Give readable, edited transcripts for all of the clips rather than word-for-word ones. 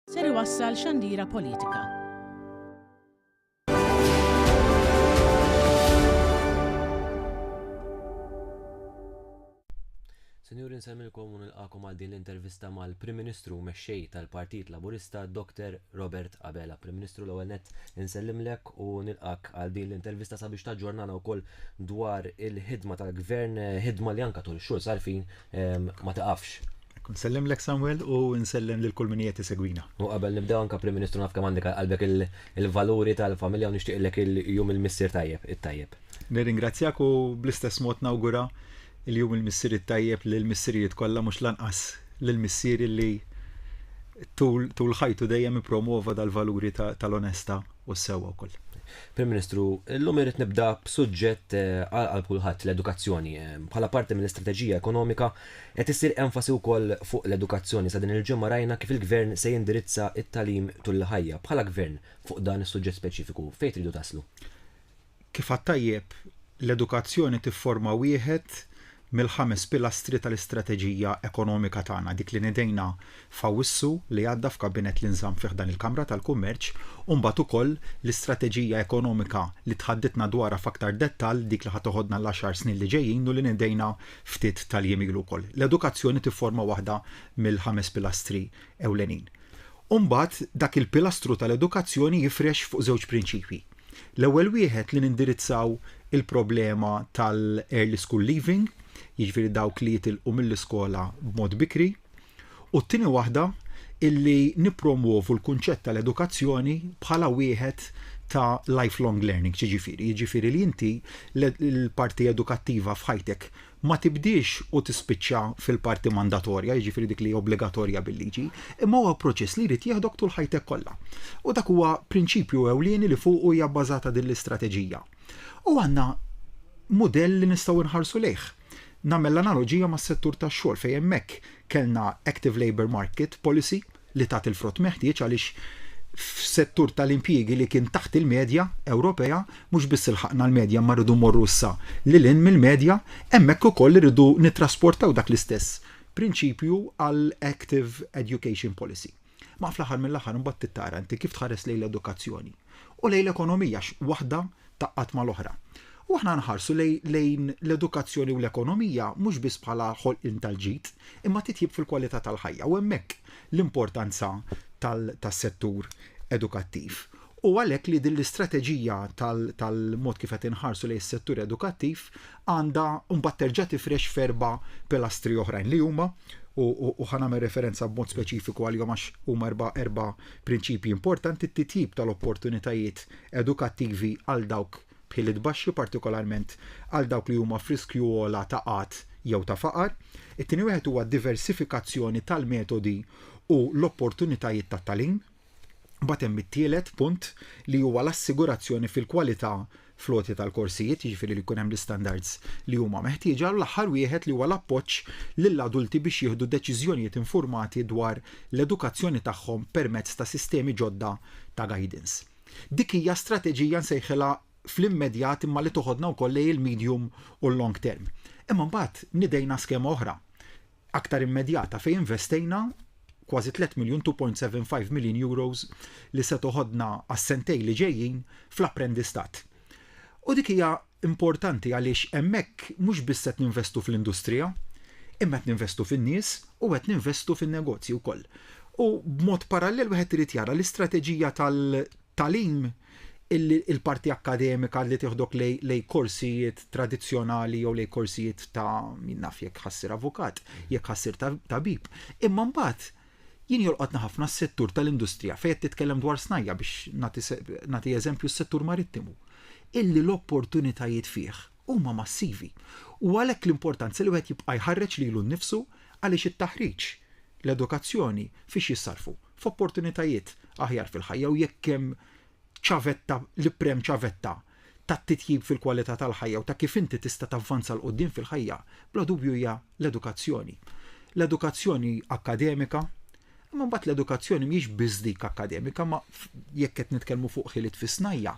ser iwassal xandira politika. Sinjuri nsemmilkom u nilqakom għal din l-intervista mal-Prim Ministru mexxej tal-Partit Laburista Dr. Robert Abela. Prim Ministru l-ewwel nett insellimlek u nilqak għal din l-intervista sabiex taġġornana wkoll dwar il-ħidma tal-Gvern, ħidma li anke tul ix-xhur sarfin ma taqafx. Nsellimlek Samuel u nsellem lil kull min qed isegwina. U qabel nibdew anke Prim Ministru naf kemm għandek qalbek il-valuri tal-familja u nixtieqlek il-jum il-missier it-tajjeb. Nirringrazzjak u bl-istess mod nawgura il-jum il-missier it-tajjeb lill-missierijiet kollha mhux lanqas lill-missier li tul ħajtu dejjem ippromova dal-valuri tal-onesta u s-sewwa wkoll. Prim Ministru, illum irid nibda b'suġġett għal kulħadd l-edukazzjoni. Bħala parti mill-istrateġija ekonomika qed issir enfasi wkoll fuq l-edukazzjoni sa din il-ġimgħa rajna kif il-Gvern se jindirizza it-tagħlim tul ħajja. Bħala Gvern fuq dan is-suġġett speċifiku, fejn tridu taslu? Kif għattajjeb l-edukazzjoni tifforma wieħed mill-5 pilastri tal-istrateġija ekonomika tagħna, dik li nidejna f'Awwissu li għadda f'kabinet li nżamm fih dan il-Kamra tal-Kummerċ, u mbagħad ukoll l-istrateġija ekonomika li tħaddidna dwarha f'aktar dettall dik li ħad toħodna l-10 snin li ġejjin u li nidejna ftit tal-jiem ilu wkoll. L-edukazzjoni tifforma waħda mill-5 pilastri ewlenin. U mbagħad dak il-pilastru tal-edukazzjoni jifrex fuq żewġ prinċipji. L-ewwel wieħed li nindirizzaw il-problema tal-early school leaving, jiġifieri dawk li jitilqu mill-iskola b'mod bikri, u t-tieni waħda illi nippromuovu l-kunċett tal-edukazzjoni bħala wieħed ta' lifelong learning, jiġifieri li inti l-parti edukattiva f'ħajtek ma tibdiex u tispiċċa fil-parti mandatorja, jiġifieri dik li obbligatorja bil-liġi, imma huwa proċess li jrid jieħdok tul ħajtek kollha. U dak huwa prinċipju ewlieni li fuq hija bbażata din l-istrateġija. U għandna mudell li nistgħu nħarsu lejh. Nagħmel l-analogija mas-settur tax-xogħol fejn hemmhekk kellna Active Labour Market Policy li tat il-frott meħtieġ għaliex f'settur tal-impjiegi li kien taħt il-medja Ewropea mhux biss ilħaqna l-medja ma rridu mmorru issa lil hinn mill-medja, hemmhekk ukoll irridu nittrasportaw dak l-istess prinċipju għal Active Education Policy. Ma fl-aħħar mill-aħħar imbagħad tittara inti kif tħares lejn l-edukazzjoni u lejn l-ekonomija waħda taqqat mal-oħra. U aħna nħarsu lejn l-edukazzjoni u l-ekonomija mhux biss bħala ħolqien tal-ġid, imma titjib fil-kwalità tal-ħajja u hemmhekk l-importanza tas-settur edukattiv. U għalhekk li din l-istrateġija tal-mod kif qed inħarsu lejn is-settur edukattiv għandha mbagħad terġa' tifrex f'erba' pilastri oħrajn li huma u ħanagħmel referenza b'mod speċifiku għalihom għax huma erba' prinċipji importanti t-titjib tal-opportunitajiet edukattivi għal dawk bħilit baxxi partikolarment għal dawk li huma friskju ogħla ta' qatt jew ta' faqar. It-tieni wieħed huwa diversifikazzjoni tal-metodi u l-opportunitajiet tat-tagħlim. Mbagħad hemm it-tielet punt li huwa l-assigurazzjoni fil-kwalità floti tal-korsijiet, jiġifieri li jkun hemm l-istandards li huma meħtieġa, u l-aħħar wieħed li huwa l-appoġġ lill-adulti biex jieħdu deċiżjonijiet informati dwar l-edukazzjoni tagħhom permezz ta' sistemi ġodda ta' guidance. Dik hija strateġija nsejħilha fl-immedjat imma li toħodna wkoll lejn il-medium u l-long term. Imma mbagħad nidejna skema oħra aktar immedjata fejn investejna kważi 3 miljun 2.75 miljun euros li se toħodna għas-sentejn li ġejjin fl-apprendistat. U dik hija importanti għaliex hemmhekk mhux biss qed ninvestu fl-industrija, imma qed ninvestu fin-nies u qed ninvestu fin-negozji wkoll. U b'mod parallel wieħed irid jara l-istrateġija tal-tagħlim il-parti akademika li tieħdok lej korsijiet tradizzjonali jew lej korsijiet ta' min naf jekk ħassir avukat, jekk ħassir tabib. Imma mbagħad jien jolqotna ħafna s-settur tal-industrija fejn qed titkellem dwar snajja biex nagħti eżempju s-settur marittimu. Illi l-opportunitajiet fih huma massivi. U għalhekk l-importanza li wieħed jibqa' jħarreġ lilu nnifsu għaliex it-taħriġ, l-edukazzjoni fiex jissarfu f'opportunitajiet aħjar fil-ħajja u jekk hemm ċavetta, l-prem ċavetta ta' titjib fil-kwalità tal-ħajja u ta' kif inti tista' tavvanza l-qoddim fil-ħajja, bla dubju hija l-edukazzjoni. L-edukazzjoni akademika, Imma mbagħad l-edukazzjoni mhijiex biss dik akademika, ma jekk qed nitkellmu fuq ħiliet fis-snajja,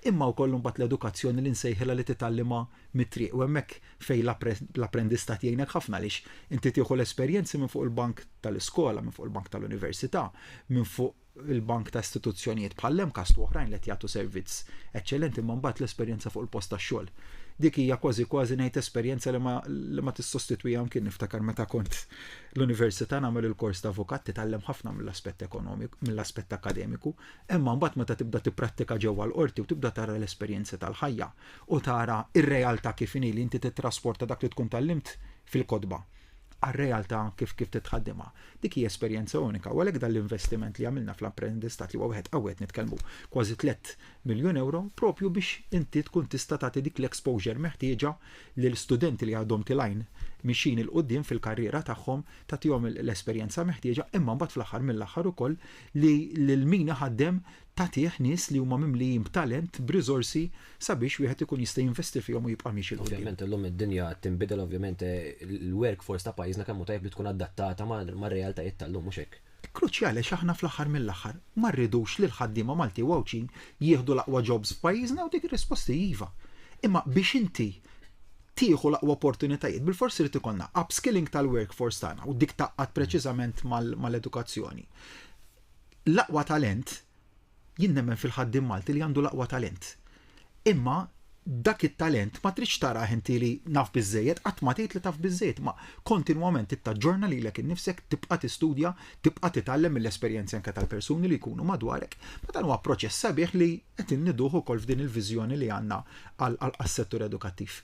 imma wkoll mbagħad l-edukazzjoni li nsejħilha li titgħallimha mit-triq u hemmhekk fejn l-apprendistat jgħinek ħafna għaliex inti tieħu l-esperjenzi minn fuq il-bank tal-iskola, minn fuq il-bank tal-università, minn fuq il-bank ta' istituzzjonijiet bħal kastu oħrajn li qed jagħtu servizz eċċellenti, imma mbagħad l-esperjenza fuq il-post tax-xogħol. Dik hija kważi ngħid esperjenza li ma tissostitwija kien niftakar meta kont l-università nagħmel il-kors ta' avukat titgħallem ħafna mill-aspett ekonomiku, mill-aspett akademiku, imma mbagħad meta tibda tipprattika ġewwa l-qorti u tibda tara l-esperjenzi tal-ħajja u tara ir-realtà kif inhi li inti titrasporta dak li tkun tallimt fil-kodba għal-realtà kif titħaddimha. Dik hija esperjenza unika u għalhekk dal-investiment li għamilna fl-apprendistat li huwa wieħed qawwet nitkellmu kważi 3 miljun euro propju biex inti tkun tista' tagħti dik l-exposure meħtieġa lil studenti li għadhom tilajn mixin il-qudiem fil-karriera tagħhom tagħtihom l-esperjenza meħtieġa imma mbagħad fl-aħħar mill-aħħar ukoll li lil min ħaddem tagħtih nies li huma mimlijin b'talent b'riżorsi sabiex wieħed ikun jista' jinvesti fihom u jibqa' mixi l-qudiem. Ovvjament illum id-dinja tinbidel ovvjament il-workforce ta' pajjiżna kemm hu tajjeb li tkun adattata mar-realtajiet tal-lum mhux hekk. Kruċjali x'aħna fl-aħħar mill-aħħar ma rridux li l-ħaddiema Malti wawċin jieħdu l-aqwa jobs f'pajjiżna u dik ir-risposti iva. Imma biex inti tieħu l-aqwa opportunitajiet bil-forsi rid ikollna upskilling tal-workforce tagħna u dik taqqad preċiżament mal-edukazzjoni. L-aqwa talent jien nemmen fil-ħaddiem Malti li għandu l-aqwa talent. Imma dak it-talent ma tridx tara inti li naf biżejjed, qatt ma tgħid li taf biżejjed, ma kontinwament tittaġġorna lilek innifsek tibqa' tistudja, tibqa' titgħallem mill-esperjenzi anke tal-persuni li jkunu madwarek. Ma dan huwa proċess sabiħ li qed inniduh ukoll f'din il-viżjoni li għandna għas-settur edukattiv.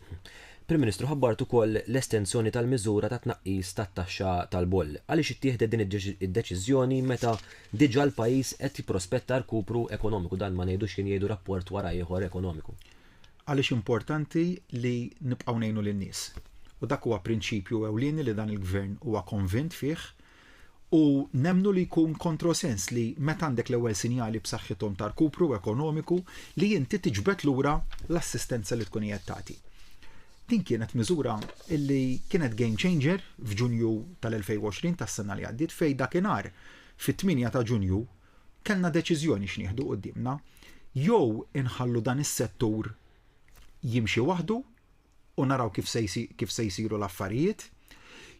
Prim Ministru ħabbart ukoll l-estensjoni tal-miżura ta' tnaqqis tat-taxxa tal-boll. Għaliex ittieħdet din id-deċiżjoni meta diġà l-pajjiż qed jipprospetta rkupru ekonomiku dan ma ngħidux kien jgħidu rapport wara ieħor ekonomiku. Għaliex importanti li nibqgħu ngħinu lin-nies. U dak huwa prinċipju ewlieni li dan il-gvern huwa konvint fih u nemnu li jkun kontrosens li meta għandek l-ewwel sinjali b'saħħithom ta' rkupru ekonomiku li inti tiġbed lura l-assistenza li tkun qiegħed tagħti. Din kienet miżura illi kienet game changer f'Ġunju tal-2020 tas-sena li għaddiet fejn dakinhar fit-8 ta' Ġunju kellna deċiżjoni x'nieħdu qudiemna jew inħallu dan is-settur jimxi waħdu u naraw kif se jsiru l-affarijiet,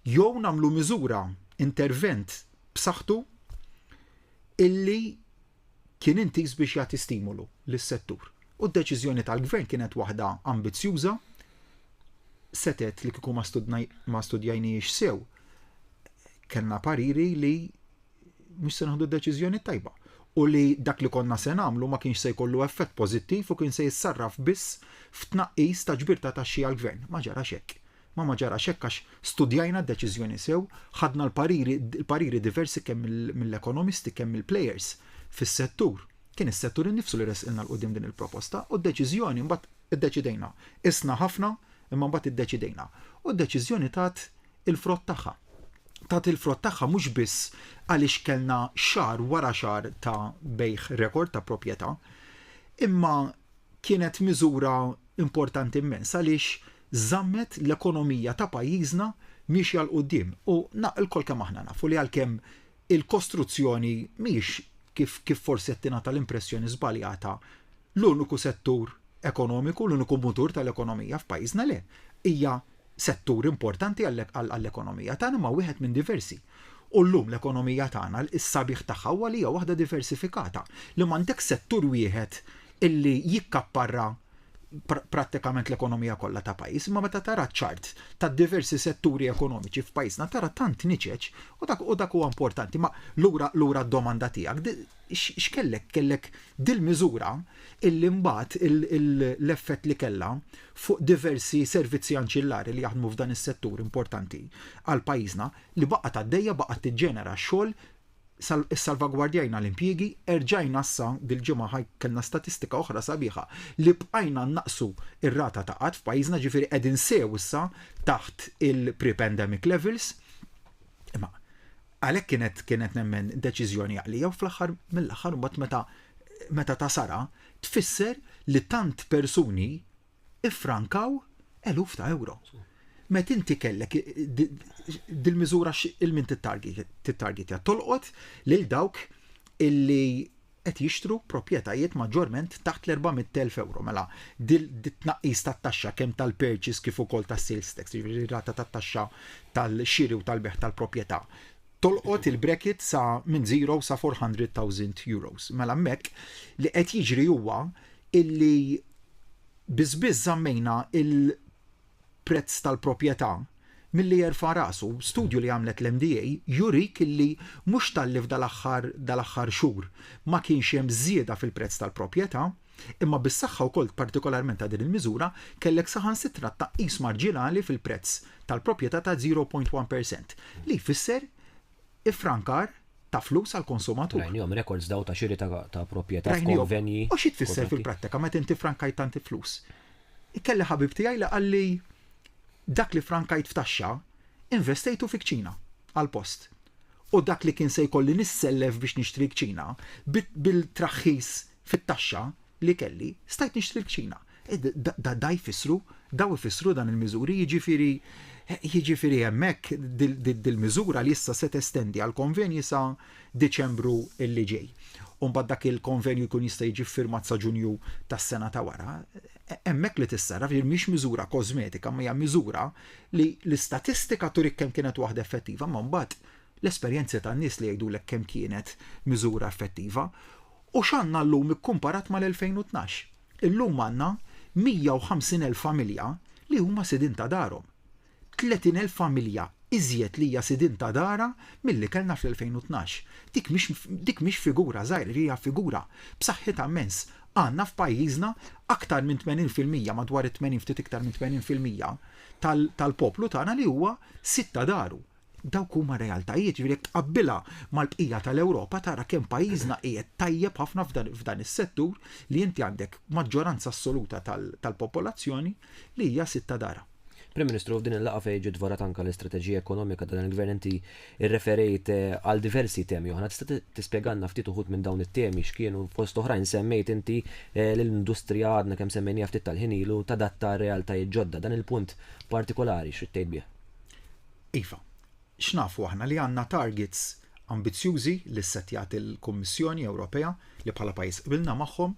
jew nagħmlu miżura intervent b'saħħtu illi kien intis biex jagħti stimulu lis-settur. U d-deċiżjoni tal-gvern kienet waħda ambizzjuża setet li kieku ma studjajniex sew. Kellna pariri li mhux se naħdu d-deċiżjoni tajba u li dak li konna se nagħmlu ma kienx se jkollu effett pożittiv u kien se jissarraf biss f'tnaqqis ta' ġbir ta' taxxi għall-gvern. Ma ġarax hekk. Ma ġarax hekk għax studjajna d-deċiżjoni sew, ħadna l-pariri diversi kemm mill-ekonomisti kemm mill-plejers fis-settur. Kien is-settur innifsu li resqilna l-qudiem din il-proposta u d-deċiżjoni mbagħad iddeċidejna. Isna ħafna imma mbagħad iddeċidejna. U d-deċiżjoni tat il-frott tagħha. Tat il-frott tagħha mhux biss għaliex kellna xahar wara xahar ta' bejħ rekord ta' proprjetà, imma kienet miżura importanti immens għaliex żammet l-ekonomija ta' pajjiżna mixja l qudiem u il-kol kemm aħna nafu li għalkemm il-kostruzzjoni mhix kif forsi qed tingħata l-impressjoni żbaljata l-uniku settur ekonomiku, l-uniku mutur tal-ekonomija f'pajjiżna le. Hija settur importanti għall-ekonomija tagħna ma wieħed minn diversi. U llum l-ekonomija tagħna is-sabiħ tagħha huwa li hija waħda diversifikata. Li m'għandek settur wieħed illi jikkapparra prattikament l-ekonomija kollha ta' pajjiż, imma meta tara ċart ta' diversi setturi ekonomiċi f'pajjiżna tara tant niċeċ u dak huwa importanti. Ma lura d-domanda tiegħek x'kellek dil-miżura illi mbagħad l-effett li kellha fuq diversi servizzi anċillari li jaħdmu f'dan is-settur importanti għal pajjiżna li baqgħet għaddejja baqgħet tiġġenera xogħol salvagwardjajna l-impjiegi, erġajna issa dil-ġimgħa kellna statistika oħra sabiħa li bqajna naqsu ir-rata ta' qatt f'pajjiżna ġifieri qegħdin sew issa taħt il-pre-pandemic levels. Imma għalhekk kienet nemmen deċiżjoni għalija u fl-aħħar mill-aħħar mbagħad meta ta' sara tfisser li tant persuni iffrankaw eluf ta' euro. met inti kellek dil-miżura il-min tit-targetja tolqot lil dawk illi qed jixtru proprjetajiet maġġorment taħt l-400,000 euro. Mela, dit-tnaqqis tat-taxxa kemm tal-purchase kif ukoll tas-sales tax, jiġifieri rata tat-taxxa tal-xiri u tal-beħ tal-proprjetà. Tolqot il-bracket sa minn 0 sa 400,000 euros. Mela hemmhekk li qed jiġri huwa illi biżbiż żammejna il-prezz tal-proprjetà milli jerfa' rasu. Studju li għamlet l-MDA jurik illi mhux tal-li dal-aħħar xhur ma kienx hemm żieda fil-prezz tal-proprjetà, imma bis-saħħa wkoll partikolarment ta' din il-miżura kellek saħansitra tnaqqis marġinali fil-prezz tal-proprjetà ta' 0.1% li jfisser ifrankar ta' flus għal konsumatur. Rajnijom records daw ta' xiri ta' proprjetà f'konvenji. U xi tfisser fil-prattika meta inti frankajt tanti flus. Ikkelli ħabib tiegħi li qalli dak li frankajt f'taxxa investejtu fi kċina għal-post. U dak li kien se jkolli nissellef biex nixtri kċina bil-traħħis fit-taxxa li kelli stajt nixtri kċina. Da jfissru dan il-miżuri jiġifieri hemmhekk dil-miżura li issa se testendi għal konvenji sa Diċembru illi ġej. U mbagħad dak il-konvenju jkun jista' jiġi firmat sa Ġunju tas-sena ta' wara. Hemmhekk li tissarraf mhix miżura kosmetika, ma hija miżura li l-istatistika turik kemm kienet waħda effettiva, ma mbagħad l-esperjenzi tan-nies li jgħidulek kemm kienet miżura effettiva. U x'għandna llum ikkumparat mal-2012. Illum għandna 150,000 familja li huma sidin ta' darhom. 30,000 familja iżjed li hija sidin ta' dara milli kellna fl-2012. Dik mhix figura żgħira, hija figura b'saħħitha immens. Għandna f'pajjiżna aktar minn 80% madwar 80 ftit iktar minn 80% tal-poplu tagħna li huwa sitt ta' daru. Dawk huma realtajiet, jiġifieri tqabbilha mal-bqija tal-Ewropa tara kemm pajjiżna qiegħed tajjeb ħafna f'dan is-settur li inti għandek maġġoranza assoluta tal-popolazzjoni li hija sitt ta' dara. Prim Ministru, f'din il-laqgħa fejn ġiet dwarat anke l-istrateġija ekonomika dan il-gvern inti irreferejt għal diversi temi oħra. Tista' tispjegalna ftit uħud minn dawn it-temi x'kienu fost oħrajn semmejt inti l-industrija għadna kemm semmejnija ftit tal-ħinilu tadatta realtajiet ġodda. Dan il-punt partikolari x'rid tgħid bih? Iva, x'nafu aħna li għandna targets ambizzjużi li ssettjat il-Kummissjoni Ewropea li bħala pajjiż qbilna magħhom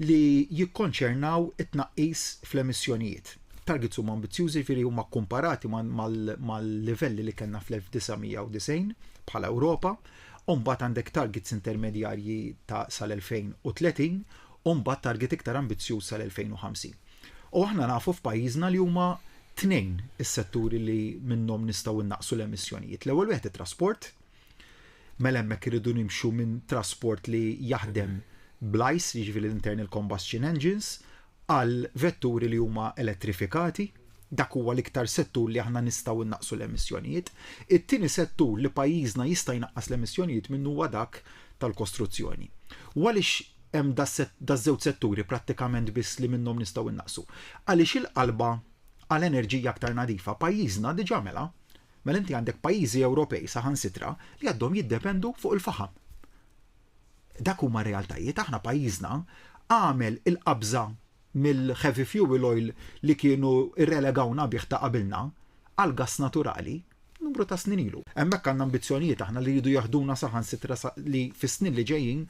li jikkonċernaw it-tnaqqis fl-emissjonijiet. Targets huma ambizzjużi jiġifieri huma kkumparati mal-livelli li kellna fl-1990 bħala Ewropa, u mbagħad għandek targets intermedjarji ta' sal-2030 u mbagħad target iktar ambizzjuż sal-2050. U aħna nafu f'pajjiżna li huma tnejn is-setturi li minnhom nistgħu innaqsu l-emissjonijiet. L-ewwel wieħed it-trasport, mela hemmhekk iridu nimxu minn trasport li jaħdem bl-ICE, jiġifieri l-internal combustion engines, għal vetturi li huma elettrifikati, dak huwa l-iktar settur li aħna nistgħu innaqsu l-emissjonijiet. It-tieni settur li pajjiżna jista' jnaqqas l-emissjonijiet minnu huwa dak tal-kostruzzjoni. U għaliex hemm daż-żewġ setturi prattikament biss li minnhom nistgħu innaqsu? Għaliex il-qalba għal enerġija aktar nadifa pajjiżna diġà mela inti għandek pajjiżi Ewropej saħansitra li għadhom jiddependu fuq il-faħam. Dak huma realtajiet, aħna pajjiżna għamel il-qabża mill-heavy fuel oil li kienu irrelegawna bih ta' qabilna għal gas naturali numru ta' snin ilu. Hemmhekk għandna ambizzjonijiet aħna li jridu jaħduna saħansitra li fis-snin li ġejjin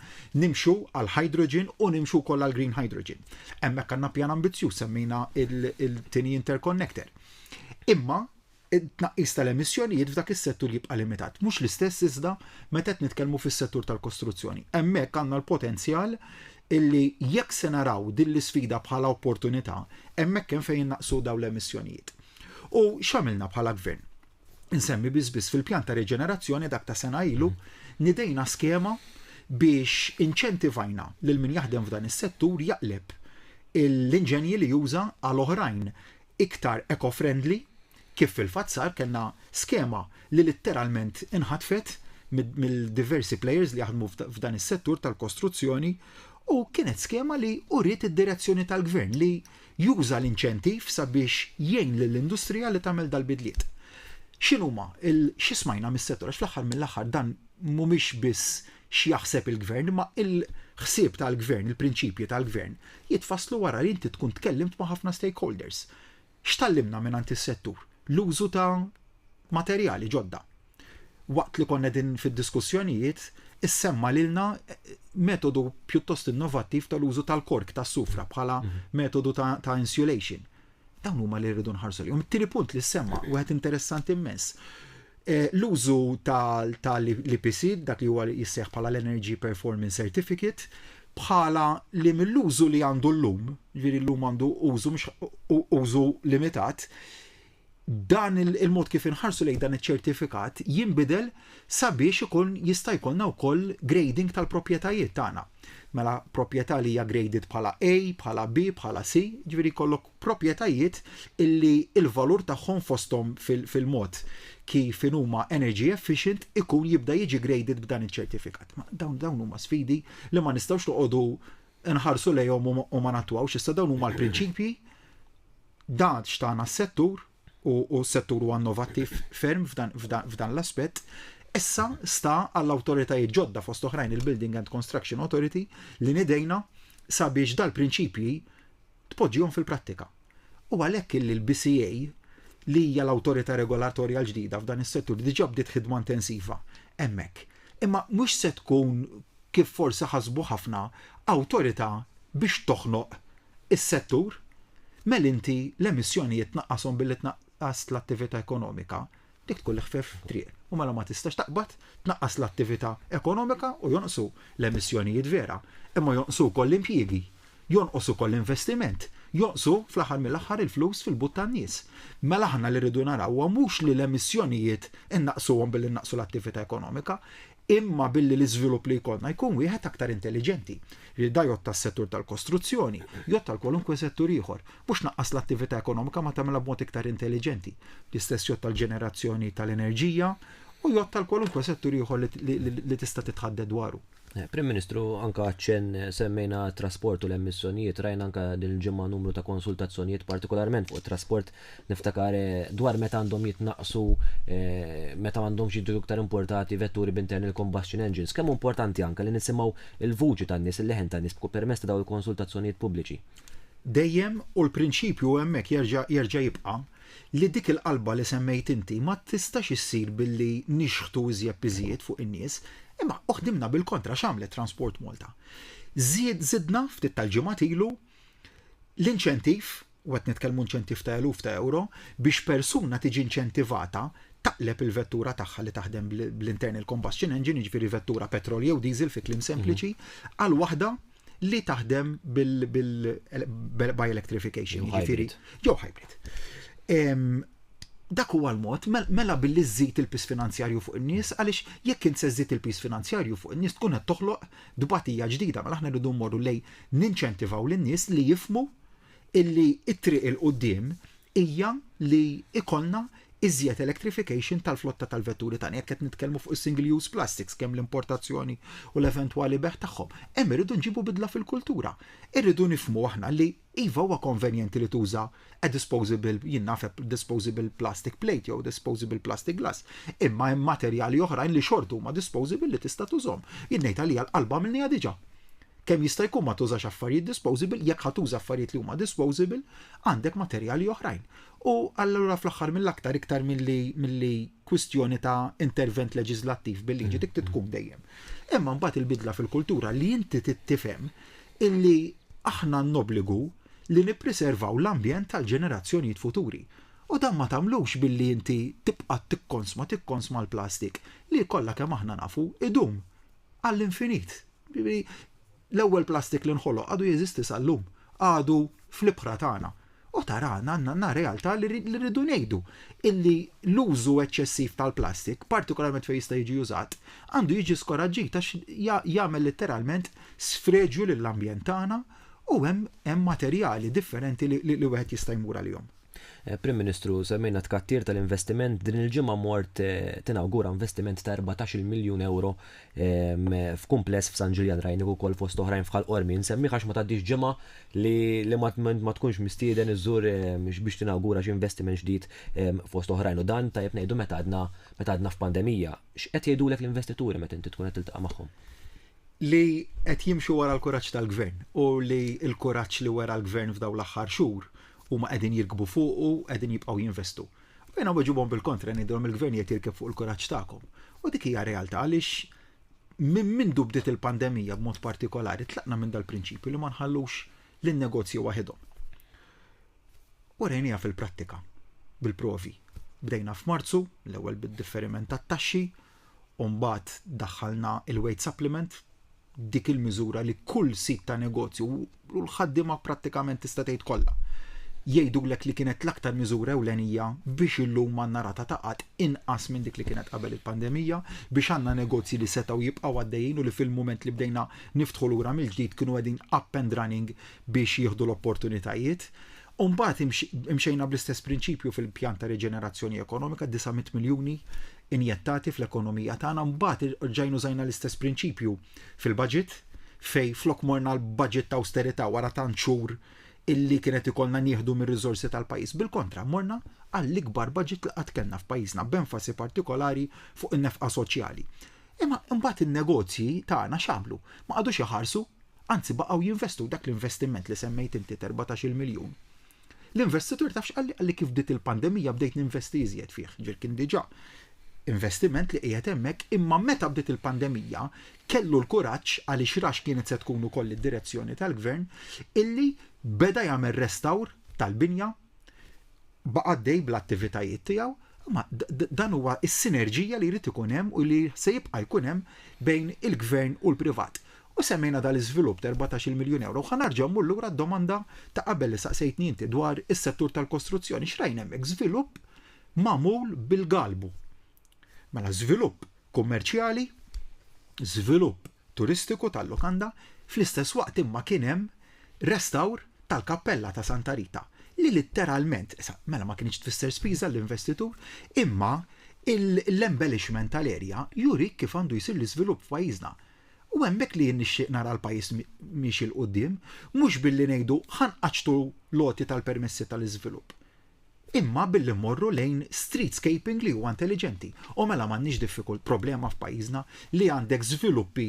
nimxu għal hydrogen u nimxu wkoll għal green hydrogen. Hemmhekk għandna pjan ambizzjuż semmejna il-tieni interconnector. Imma it-tnaqqis tal-emissjonijiet f'dak is-settur jibqa' limitat. Mhux l-istess iżda meta qed nitkellmu fis-settur tal-kostruzzjoni. Hemmhekk għandna l-potenzjal illi jekk se naraw din l-isfida bħala opportunità, hemmhekk hemm fejn naqsu dawn l-emissjonijiet. U x'għamilna bħala gvern? Insemmi biss fil-pjan ta' reġenerazzjoni dak ta' sena ilu nidejna skema biex inċentivajna lil min jaħdem f'dan is-settur jaqleb l-inġenji li juża għal oħrajn iktar eco-friendly kif fil-fatt sar kellna skema li litteralment inħatfet mill-diversi players li jaħdmu f'dan is-settur tal-kostruzzjoni u kienet skema li uriet id-direzzjoni tal-gvern li juża l-inċentiv sabiex jgħin lill-industrija li tagħmel dal-bidliet. X'inhuma x'ismajna mis-settur għax fl-aħħar mill-aħħar dan mhumiex biss x'jaħseb il-gvern ma il-ħsieb tal-gvern, il-prinċipji tal-gvern jitfasslu wara li inti tkun tkellimt ma' ħafna stakeholders. X'tallimna minn is-settur? l-użu ta' materjali ġodda. Waqt li konna din fid-diskussjonijiet, issemma lilna metodu pjuttost innovattiv tal-użu tal-kork tas-sufra bħala metodu ta' insulation. Dawn huma li rridu nħarsu lihom. It-tieni punt li semma wieħed interessanti immens. L-użu tal-IPC, dak li huwa jisseħ bħala l-Energy Performance Certificate, bħala li mill-użu li għandu l-lum, ġviri l-lum għandu użu limitat, dan il-mod kif inħarsu lejn dan iċ-ċertifikat jinbidel sabiex ikun jista' jkollna wkoll grading tal-proprjetajiet tagħna. Mela proprjetà li hija graded bħala A, bħala B, bħala C, ġifieri jkollok proprjetajiet illi il-valur tagħhom fosthom fil-mod kif huma energy efficient ikun jibda jiġi graded b'dan iċ-ċertifikat. Dawn huma sfidi li ma nistgħux noqogħdu nħarsu lejhom u ma natwawx, issa dawn huma l-prinċipji dan xtana s-settur u s-settur huwa innovattiv ferm f'dan l-aspett. Issa sta għall-awtoritajiet ġodda fost oħrajn il-Building and Construction Authority li nidejna sabiex dal-prinċipji tpoġġihom fil-prattika. U għalhekk il-BCA li hija l-awtorità regolatorja l-ġdida f'dan is-settur diġà bdiet ħidma intensiva hemmhekk. Imma mhux se tkun kif forsi ħasbu ħafna awtorità biex toħnoq is-settur mel inti l-emissjonijiet tnaqqashom billi tnaqqas l-attività ekonomika. Dik tkun ħfef triq. U mela ma tistax taqbad tnaqqas l-attività ekonomika u jonqsu l-emissjonijiet vera. Imma jonqsu wkoll l-impjiegi, jonqsu wkoll l-investiment, jonqsu fl-aħħar mill-aħħar il-flus fil-but tan-nies. Mela aħna li rridu naraw mhux li l-emissjonijiet innaqsuhom billi naqsu l-attività ekonomika, imma billi l-iżvilupp li jkollna jkun wieħed aktar intelligenti. Li da jotta s-settur tal-kostruzzjoni, jotta l-kwalunkwe settur ieħor, mhux naqqas l-attività ekonomika ma tagħmilha b'mod iktar intelligenti. L-istess jotta l-ġenerazzjoni tal-enerġija u jotta l-kwalunkwe settur ieħor li tista' titħadded dwaru. Prim Ministru, anka ċen semmejna trasport u l-emissjonijiet, rajna anka dil-ġimma numru ta' konsultazzjonijiet partikolarment fuq trasport niftakar dwar meta għandhom jitnaqsu, meta għandhom ġiddu iktar importati vetturi b'internal combustion engines. Kemm importanti anka li nisimgħu il-vuċi tan-nies, il-leħen tan-nies permezz ta' dawn il-konsultazzjonijiet pubbliċi. Dejjem u l-prinċipju hemmhekk jerġa' jibqa' li dik il-qalba li semmejt inti ma tistax issir billi nixħtu iżjed biżiet fuq in-nies. Imma uħdimna bil-kontra x'għamlet Transport Malta. Zidna ftit tal-ġimgħat ilu l-inċentiv, u qed nitkellmu inċentiv ta' eluf ta' euro, biex persuna tiġi inċentivata taqleb il-vettura tagħha li taħdem bl-internal combustion engine, jiġifieri vettura petrol jew diesel fi kliem sempliċi, għal waħda li taħdem by electrification, jiġifieri jew hybrid. Dak huwa l-mod, mela billi żżid il-pis finanzjarju fuq in-nies, għaliex jekk int se żżid il-pis finanzjarju fuq in-nies tkun qed toħloq dibatija ġdida, mela aħna rridu mmorru lejn ninċentivaw lin-nies li jifhmu illi t-triq il-qudiem hija li ikollna iżjed electrification tal-flotta tal-vetturi tagħna. Jekk qed nitkellmu fuq is-single use plastics kemm l-importazzjoni u l-eventwali beħ tagħhom. Hemm irridu nġibu bidla fil-kultura. Irridu nifhmu aħna li iva huwa konvenjenti li tuża a disposable, disposable plastic plate jew disposable plastic glass. Imma hemm materjali oħrajn li xortu huma disposable li tista' tużhom. Jien ngħid għalija l-qalba minnija diġà. Kemm jista' jkun ma tużax affarijiet disposable, jekk ħatuża affarijiet li huma disposable, għandek materjali oħrajn. U allura fl-aħħar mill-aktar iktar milli kwistjoni ta' intervent leġislattiv bil-liġi dik tkun dejjem. Imma mbagħad il-bidla fil-kultura li inti tifhem illi aħna nobbligu li nippreservaw l-ambjent tal-ġenerazzjonijiet futuri. U dan ma tagħmlux billi inti tibqa' tikkonsma l-plastik li kollha kemm aħna nafu idum għall-infinit. L-ewwel plastik li nħoloq għadu jeżisti sal-lum, għadu fl-ibħra tagħna. U tara għandna realtà li rridu ngħidu illi l-użu eċċessiv tal-plastik, partikolarment fejn jista' jiġi użat, għandu jiġi skoraġġit għax jagħmel letteralment sfreġju lill-ambjent tagħna u hemm materjali differenti li wieħed jista' jmur għalihom. Prim Ministru, semmejna tkattir tal-investiment din il-ġimgħa mort tinawgura investiment ta' 14 miljun euro f'kumpless f'San Ġiljan Rajnik ukoll fost oħrajn f'Ħalqormi. Nsemmi għax ma tgħaddix ġimgħa li ma tkunx mistieden iżżur biex tinawgura xi investiment ġdid fost oħrajn u dan tajjeb ngħidu meta għadna f'pandemija. X'qed jgħidulek l-investituri meta inti tkun qed tiltaqa' magħhom? Li qed jimxu wara l-kuraġġ tal-gvern u li l-kuraġġ li wara l-gvern f'dawn l-aħħar xhur huma qegħdin jirkbu fuq u qegħdin jibqgħu jinvestu. Jena bħġubom bil-kontra ngħidulhom il-gvern qed jirkeb fuq il-kuraġġ tagħkom. U dik hija realtà għaliex minn bdiet il-pandemija b'mod partikolari tlaqna minn dal-prinċipju li ma nħallux lin-negozji waħedhom. U rejnija fil-prattika bil-provi. Bdejna f'Marzu l-ewwel bid-differiment tat-taxxi u mbagħad daħħalna il-weight supplement dik il-miżura li kull sit ta' negozju u l-ħaddiema prattikament tista' tgħid kollha jgħidulek li kienet l-aktar miżura ewlenija biex illum għandna rata ta' qatt inqas minn dik li kienet qabel il-pandemija, biex għandna negozji li setgħu jibqgħu għaddejjin u li fil-mument li bdejna niftħu lura mill-ġdid kienu qegħdin up and running biex jieħdu l-opportunitajiet. U mbagħad imxejna bl-istess prinċipju fil-pjan ta' riġenerazzjoni ekonomika 900 miljuni injettati fl-ekonomija tagħna, mbagħad ġajnu żajna l-istess prinċipju fil-budget fej flok morna l-budget ta' austerità wara tant xhur illi kienet ikollna nieħdu mir-riżorsi tal-pajjiż. Bil-kontra, morna għall-ikbar budget li qatt kellna f'pajjiżna b'enfasi partikolari fuq in-nefqa soċjali. Imma mbagħad in-negozji tagħna x'għamlu? Ma qagħdux jaħarsu, anzi baqgħu jinvestu dak l-investiment li semmejt inti 14 miljun. L-investitur tafx qalli kif bdiet il-pandemija bdejt ninvesti iżjed fih, ġifier kien diġà investiment li qiegħed hemmhekk, imma meta bdiet il-pandemija kellu l-kuraġġ għaliex rax kienet se tkun ukoll id-direzzjoni tal-gvern illi beda jagħmel restawr tal-binja baqa' għaddej bl-attivitajiet tiegħu, ma dan huwa s-sinerġija li jrid ikun hemm u li se jibqa' jkun hemm bejn il-gvern u l-privat. U semmejna dal-iżvilupp ta' 14 miljun euro. Ħanarġgħu mmur lura d-domanda ta' qabel li saqsejtni inti dwar is-settur tal-kostruzzjoni x'rajn hemmhekk żvilupp magħmul bil-galbu. Mela żvilupp kummerċjali, żvilupp turistiku tal-lukanda, fl-istess waqt imma kien hemm restawr tal-kappella ta' Santa Rita li litteralment, mela ma kienx tfisser spiża l-investitur, imma l-embellishment tal-erja juri kif għandu jsir l-iżvilupp f'pajjiżna. U hemmhekk li nixtieq nara l-pajjiż mixi l qudiem, mhux billi ngħidu ħanqaċtu loti tal-permessi tal-iżvilupp. Imma billi morru lejn streetscaping li huwa intelligenti. U mela m'għandniex problema f'pajjiżna li għandek żviluppi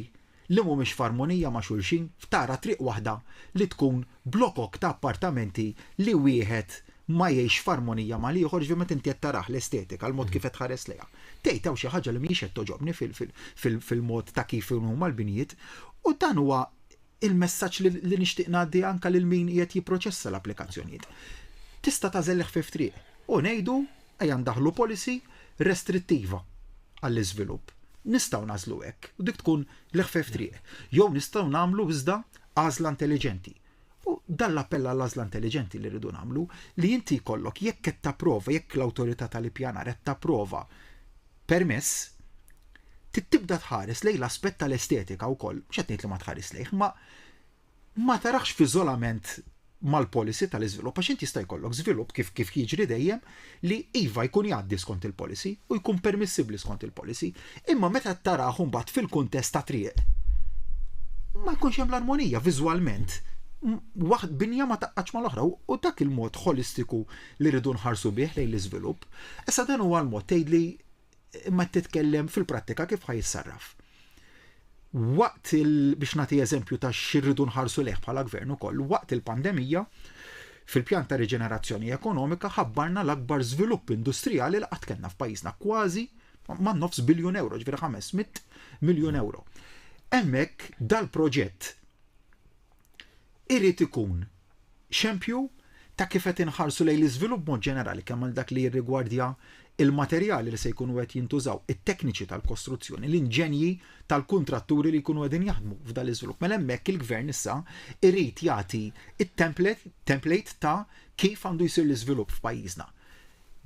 li mhumiex f'armonija ma' xulxin ftara triq waħda li tkun blokok ta' appartamenti li wieħed ma jgħix f'armonija ma' ieħor ġifier inti qed taraħ l-estetika l-mod kif qed tħares lejha. Tgħid hawn xi ħaġa li mhijiex qed toġobni fil-mod ta' kif huma l-binijiet u dan huwa il-messaġġ li nixtieq ngħaddi anke lil min qiegħed jipproċessa l-applikazzjonijiet. Tista' tażel ħfif triq u ngħidu ejja ndaħlu policy restrittiva għall-iżvilupp. Nistgħu nażlu hekk u dik tkun l-ħfef triq. Jew nistgħu nagħmlu iżda għażla intelligenti. U dan l-appell għall-għażla intelligenti li rridu nagħmlu li inti jkollok jekk qed tapprova, jekk l-awtorità tal-ippjanar qed tapprova permess, tibda tħares lejn l-aspett tal-estetika wkoll, mhux qed ngħid li ma tħares lejh, ma tarax f'iżolament mal-policy tal-iżvilupp, għax inti jista' jkollok żvilupp kif jiġri dejjem li iva jkun jgħaddi skont il-policy u jkun permissibbli skont il-policy, imma meta taraħ mbagħad fil-kuntest ta' triq ma jkunx hemm l-armonija viżwalment. Waħd binja ma taqqax mal-oħra u dak il-mod holistiku li rridu nħarsu bih lejn l-iżvilupp. Issa dan huwa l-mod tgħidli imma titkellem fil-prattika kif ħajissarraf. Waqt biex nagħti eżempju ta' x'irridu nħarsu lejh bħala gvern ukoll, waqt il-pandemija fil-pjan ta' riġenerazzjoni ekonomika ħabbarna l-akbar żvilupp industrijali li qatt kellna f'pajjiżna kważi ma' nofs biljun euro, ġifieri 500 miljun euro. Hemmhekk dal-proġett irid ikun xempju ta' kif qed inħarsu lejn l-iżvilupp mod ġenerali kemm għal dak li jirrigwardja il-materjali li se jkunu qed jintużaw, it-tekniċi tal-kostruzzjoni, l-inġenji tal-kuntratturi li jkunu qegħdin jaħdmu f'dan l-iżvilupp. Mela hemmhekk il-gvern issa irid jagħti it-template ta' kif għandu jsir l-iżvilupp f'pajjiżna.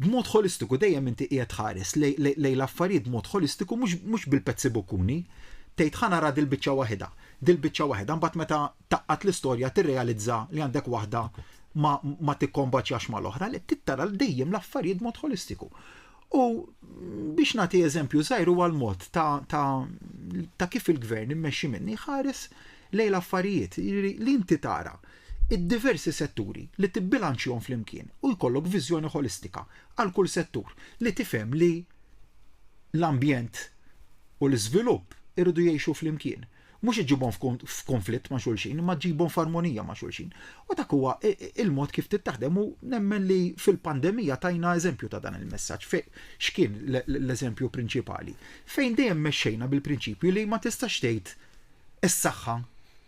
B'mod holistiku dejjem inti qiegħed ħares lejn l-affarijiet b'mod holistiku mhux bil-pezzi bukkuni, tgħid ħanara dil-biċċa waħda, mbagħad meta taqqat l-istorja tirrealizza li għandek waħda ma tikkombaċjax mal-oħra, li tittara dejjem l-affarijiet b'mod holistiku. U biex nagħti eżempju żgħir huwa l-mod ta' kif il-gvern immexxi minni ħares lejn l-affarijiet li inti tara id-diversi setturi li tibbilanċjhom flimkien u jkollok viżjoni holistika għal kull settur li tifhem li l-ambjent u l-iżvilupp irridu jgħixu flimkien. mhux iġibhom f'konflitt ma' xulxin, imma ġibhom f'armonija ma' xulxin. U dak huwa il-mod kif tittaħdem u nemmen li fil-pandemija tajna eżempju ta' dan il-messaġġ. X'kien l-eżempju prinċipali? Fejn dejjem mexxejna bil-prinċipju li ma tistax tgħid is-saħħa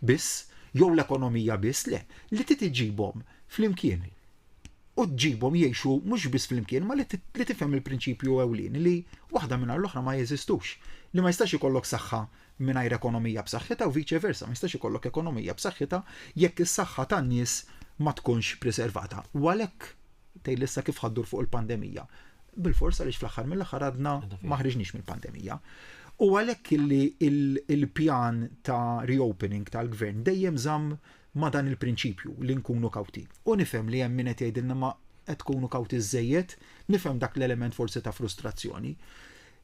biss jew l-ekonomija biss, le, li titiġibhom flimkien. U tġibhom jgħixu mhux biss flimkien, ma li tifhem il-prinċipju ewlieni li waħda mingħajr l-oħra ma jeżistux. Li ma jistax ikollok saħħa mingħajr ekonomija b'saħħitha u viċe versa, ma jistax ikollok ekonomija b'saħħitha jekk is-saħħa tan-nies ma tkunx preservata. U għalhekk tgħid issa kif ħaddur fuq il-pandemija. Bil-forsa għaliex fl-aħħar mill-aħħar għadna ma ħriġniex mill-pandemija. U għalhekk il-pjan ta' reopening tal-gvern dejjem żamm ma' dan il-prinċipju li nkunu kawti. U nifhem li hemm min qed jgħidilna ma qed tkunu kawti żejjed, nifhem dak l-element forsi ta' frustrazzjoni.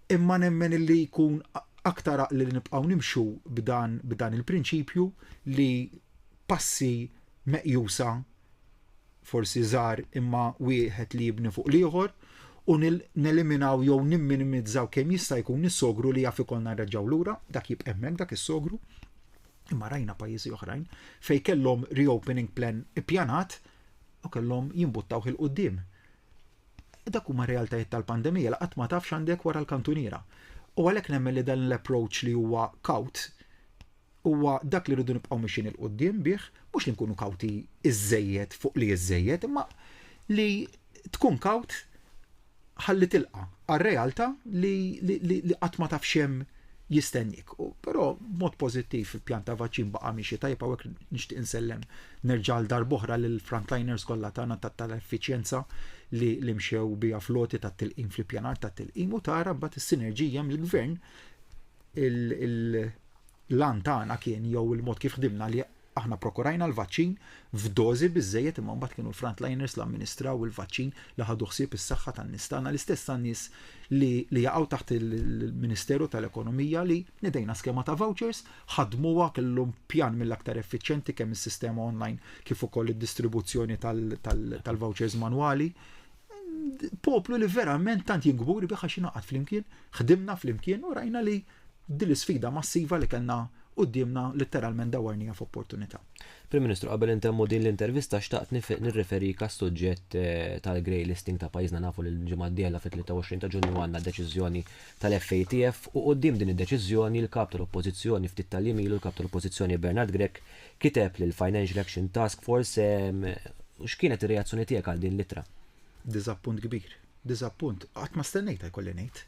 Imma nemmen li jkun aktar li nibqgħu nimxu b'dan il-prinċipju li passi meqjusa forsi żgħar imma wieħed li jibni fuq l-ieħor u neliminaw jew nimminimizzaw kemm jista' jkun is-sogru li jaf ikollna nreġgħu lura, dak jibqa' hemmhekk dak is-sogru. Imma rajna pajjiżi oħrajn fejn kellhom reopening plan ippjanat u kellhom jimbuttaw il-qudiem. Dak huma realtajiet tal-pandemija li qatt ma tafx għandek wara l-kantuniera. U għalhekk nemmen li dan l-approach li huwa kawt huwa dak li rridu nibqgħu mixin il-qudiem bih, mhux li nkunu kawti iżejjed fuq li iżejjed, imma li tkun kawt ħalli tilqa' għar-realtà li qatt ma tafx hemm jistennik. Però mod pożittiv il-pjan ta' vaċċin baqa' mixi tajjeb hawnhekk nixtieq insellem nerġa' l darb'oħra lil frontliners kollha tagħna tal-effiċjenza li mxew biha floti tat-tilqim fl-ippjanar tat-tilqim u tara mbagħad is-sinerġija mill-gvern l-lan tagħna kien jew il-mod kif ħdimna li aħna prokurajna l-vaċċin f'dożi biżżejjed imma mbagħad kienu l-frontliners l-amministraw il-vaċċin li ħadu ħsieb is-saħħa tan-nies tagħna l-istess tan-nies li jaqgħu taħt il-Ministeru tal-Ekonomija li nidejna skema ta' vouchers, ħadmuha kellhom pjan mill-aktar effiċjenti kemm is-sistema online kif ukoll id-distribuzzjoni tal-vouchers manwali. Poplu li verament tant jingburi biex għax ingħaqad flimkien, ħdimna flimkien u rajna li din l-sfida massiva li kellna qudiemna letteralment dawarnija f'opportunità. Prim Ministru, qabel intemmu din l-intervista xtaqt nirreferi ka suġġett tal-grey listing ta' pajjiżna nafu li l-ġimgħa d-dieħla fit-23 ta' Ġunju għandna deċiżjoni tal-FATF u quddiem din id-deċiżjoni l-kap tal-Oppożizzjoni ftit tal-jiem ilu l-kap tal-Oppożizzjoni Bernard Grech kiteb lil Financial Action Task Force x'kienet ir-reazzjoni tiegħek għal din l-ittra? Diżappunt kbir. Diżappunt qatt ma stennejta jkolli ngħid.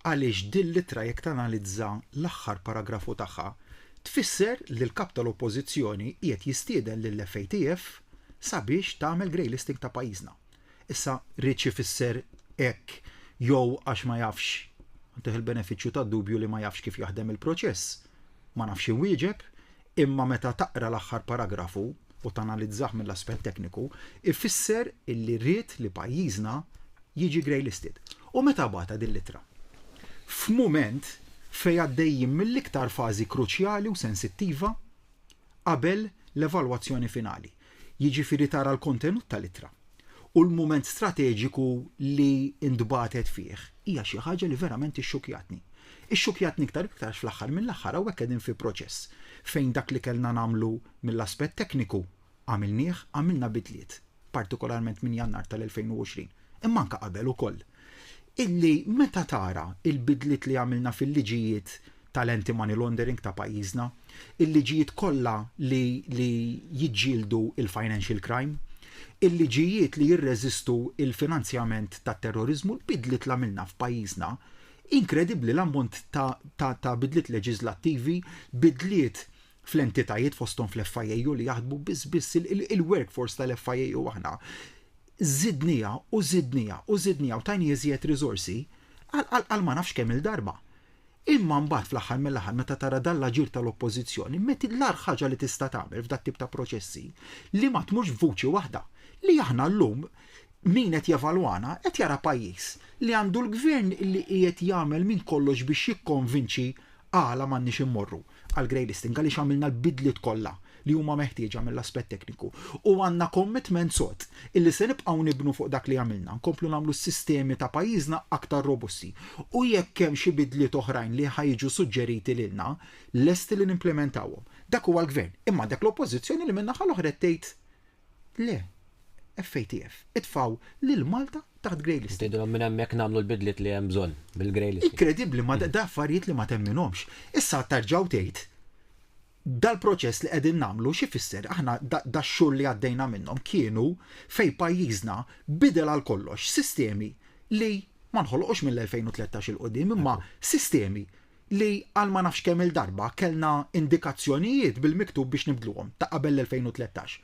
Għaliex din l-ittra jekk tanalizza l-aħħar paragrafu tagħha tfisser li l-kap tal-Oppożizzjoni qiegħed jistieden lill-FATF sabiex tagħmel grey listing ta' pajjiżna. Issa rrid ifisser hekk jew għax ma jafx tieħ il-benefiċċju tad-dubju li ma jafx kif jaħdem il-proċess. Ma nafx inwieġeb, imma meta taqra l-aħħar paragrafu u tanalizzah mill-aspett tekniku, ifisser illi rrid li pajjiżna jiġi grey listed. U meta bata din l-ittra? F'mument fej għaddejjin mill-iktar fażi kruċjali u sensittiva qabel l-evalwazzjoni finali. Jiġifieri tara l-kontenut tal-ittra. U l-mument strateġiku li ndbatet fih hija xi ħaġa li verament ixxukjatni. Ixxukjatni iktar fl-aħħar mill-aħħar hawnhekk qegħdin fi proċess fejn dak li kellna nagħmlu mill-aspett tekniku għamilna bidliet, partikolarment minn Jannar tal-2020, imma anke qabel ukoll. Illi meta tara il-bidliet li għamilna fil-liġijiet tal-anti-money laundering ta' pajjiżna, il-liġijiet kollha li jiġġieldu il-financial crime, il-liġijiet li jirreżistu il-finanzjament tat terrorizmu, l-bidliet li għamilna f'pajjiżna, inkredibbli l-ammont ta' bidliet leġislattivi, bidliet fl-entitajiet fosthom fl-FIAU li jaħdmu biss il-workforce tal-FIAU aħna. Zidnija u tajni jeżiet riżorsi għal ma nafx kemm il-darba. Imma mbagħad fl-aħħar mill-aħħar meta tara dal-aġir tal-Oppożizzjoni metti l-ar ħaġa li tista' tagħmel f'dat tip ta' proċessi li ma tmurx f'vuċi waħda li aħna llum min qed jevalwana qed jara pajjiż li għandu l-gvern li qiegħed jagħmel minn kollox biex jikkonvinċi għala m'għandniex immorru għal grey listing għaliex għamilna l-bidliet kollha li huma meħtieġa mill-aspett tekniku. U għandna commitment sod illi se nibqgħu nibnu fuq dak li għamilna, nkomplu nagħmlu s-sistemi ta' pajjiżna aktar robusti. U jekk hemm xi bidliet oħrajn li ħajġu suġġeriti lilna, lesti li nimplementawhom. Dak huwa l-gvern. Imma dak l-oppożizzjoni li minnaħa l-oħra tgħid le, FATF, itfaw lil Malta taħt grey list. Tgħidulhom minn hemmhekk nagħmlu l-bidliet li hemm bżonn bil-grey list. Inkredibbli ma da affarijiet li ma temminhomx. Issa tarġaw tgħid dal-proċess li qegħdin nagħmlu xi fisser aħna dax-xhur li għaddejna minnhom kienu fej pajjiżna bidel għal kollox sistemi li ma nħolqux mill-2013 il-qudiem imma sistemi li għal ma nafx kemm il-darba kellna indikazzjonijiet bil-miktub biex nibdluhom ta' qabel l-2013.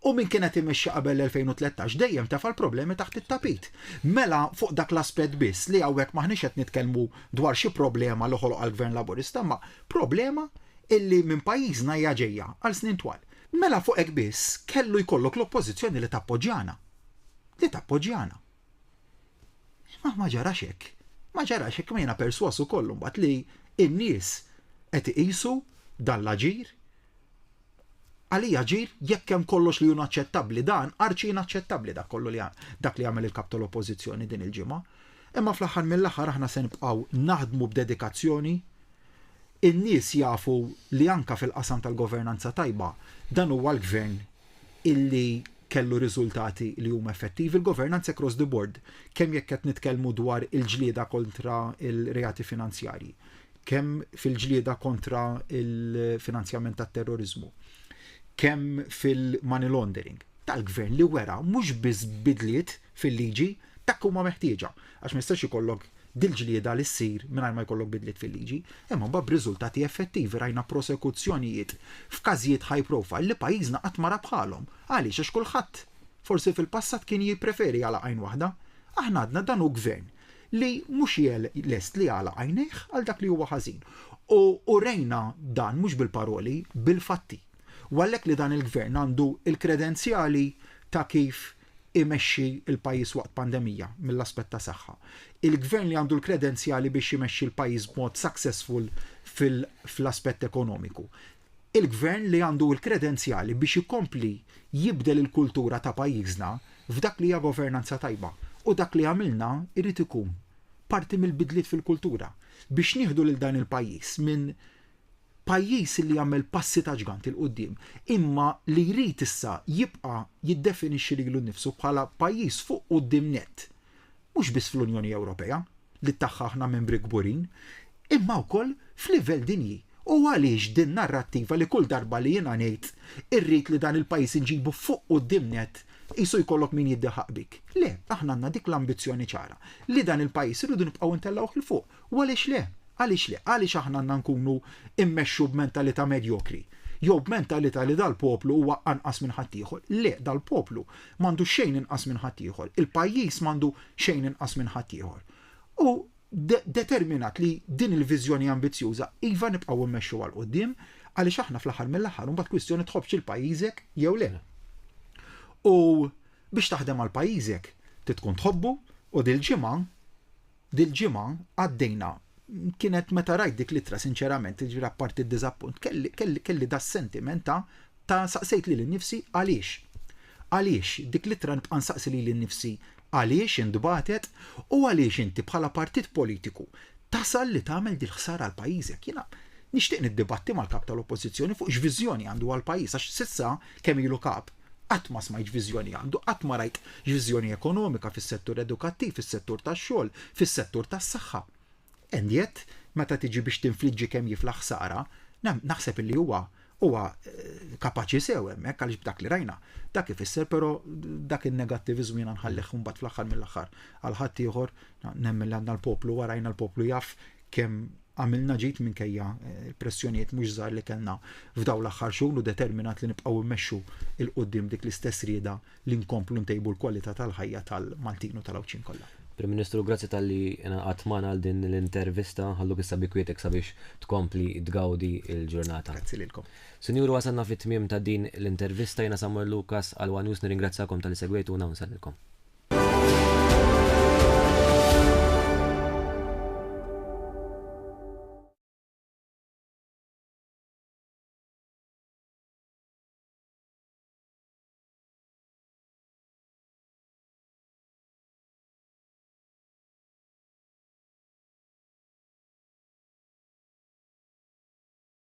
U min kienet imexxi qabel l-2013 dejjem taf' l-problemi taħt it-tapit. Mela fuq dak l-aspett biss li hawnhekk maħniex qed nitkellmu dwar xi problema li ħoloq għall-Gvern Laburista, ma problema illi minn pajjiżna hija ġejja għal snin twal. Mela fuq hekk biss kellu jkollok l-oppożizzjoni li tappoġġjana. Li tappoġġjana. Ma ġarax hekk. Ma ġarax hekk ma jiena perswasu kollu mbagħad li n-nies qed iqisu dan l-aġir għalija ġir jekk hemm kollox li hu naċċettabbli dan arċi inaċċettabbli dak kollu li dak li għamel il-kap tal-oppożizzjoni din il-ġimgħa. Imma fl-aħħar mill-aħħar aħna se nibqgħu naħdmu b'dedikazzjoni. In-nies jafu li anka fil-qasam tal-governanza tajba dan huwa l-gvern illi kellu riżultati li huma effettivi. Il-governanza across the board kemm jekk qed nitkellmu dwar il-ġlieda kontra il-reati finanzjarji, kemm fil-ġlieda kontra il-finanzjament tat-terrorizmu, kemm fil-money laundering tal-gvern li wera mhux biss bidliet fil-liġi dak huma meħtieġa għax ma jistax ikollok dil-ġlieda li ssir mingħajr ma jkollok bidliet fil-liġi, imma mbagħad b'riżultati effettivi rajna prosekuzzjonijiet f'każijiet high profile li pajjiżna qatt ma bħalhom. Għaliex għax kulħadd forsi fil-passat kien jippreferi għala għajn waħda. Aħna għadna dan hu gvern li mhux lest li għala għajnejh għal dak li huwa ħażin. U rejna dan mhux bil-paroli, bil-fatti. Għallek li dan il-gvern għandu il-kredenzjali ta' kif imexxi il-pajjiż waqt pandemija mill-aspett ta' saħħa. Il-gvern li għandu l-kredenzjali biex imexxi l-pajjiż b'mod successful fl-aspett ekonomiku. Il-gvern li għandu l-kredenzjali biex ikompli jibdel il-kultura ta' pajjiżna f'dak li hija governanza tajba. U dak li għamilna irid ikun parti mill-bidliet fil-kultura biex nieħdu lil dan il-pajjiż minn pajjiż li jagħmel passi ta' ġgant il-qudiem, imma li jrid issa jibqa' jiddefinixxi lilu nnifsu bħala pajjiż fuq quddiem nett. Mhux biss fl-Unjoni Ewropea li tagħha aħna membri kburin, imma wkoll f'livell dinji. U għaliex din narrattiva li kull darba li jiena ngħid irrid li dan il-pajjiż inġibu fuq quddiem nett qisu jkollok min jiddeħaq bik. Le, aħna għandna dik l-ambizzjoni ċara li dan il-pajjiż irridu nibqgħu ntellgħuh il fuq. U għaliex le? Għaliex le? Għaliex aħna għandna nkunu immexxu b'mentalità medjokri. Jew b'mentalità li dal-poplu huwa anqas minn ħaddieħor. Le, dal-poplu m'għandu xejn inqas minn ħaddieħor. Il-pajjiż m'għandu xejn inqas minn ħaddieħor. U determinat li din il-viżjoni ambizzjuża iva nibqgħu immexxu għal quddiem għaliex aħna fl-aħħar mill-aħħar imbagħad kwistjoni tħobbx il-pajjiżek jew le. U biex taħdem għal pajjiżek tkun tħobbu u dil-ġimgħa għaddejna kienet meta rajt dik litra sinċerament ġira parti d-diżappunt kelli da sentiment ta' saqsejt li l-nifsi għaliex dik litra nibqa' nsaqsi li l-nifsi għaliex indbatet u għaliex inti bħala partit politiku tasal li tagħmel dil ħsara għal pajjiżek. Jiena nixtieq niddibatti mal-kap tal-oppożizzjoni fuq x'viżjoni għandu għal pajjiż għax sissa kemm ilu kap qatt ma smajt viżjoni għandu, qatt ma rajt viżjoni ekonomika fis-settur edukattiv, fis-settur tax-xogħol, fis-settur tas-saħħa. Endjet, meta tiġi biex tinfliġġi kemm jiflaħ ħsara, naħseb illi huwa kapaċi sew hemmhekk għaliex b'dak li rajna. Dak ifisser però dak in-negattiviżmu jiena nħalleh imbagħad fl-aħħar mill-aħħar għal ħadd ieħor nemmen li għandna l-poplu warajna l-poplu jaf kemm għamilna ġejt minkejja pressjonijiet mhux żgħar li kellna f'daw l-aħħar xhur u determinat li nibqgħu immexxu il-qudiem dik l-istess rieda li nkomplu ntejbu l-kwalità tal-ħajja tal-Maltin u tal-Awċin kollha. Prim Ministru, grazzi tal-li għatman għal din l-intervista, ħalluk issa bikwitek sabiex tkompli tgawdi il-ġurnata. Grazzi lilkom. Sinjuru, wasanna fit-tmiem ta' din l-intervista, jena Samuel Lukas għal One News, nirringrazzakom tal-li segwejtu u nawnsallilkom.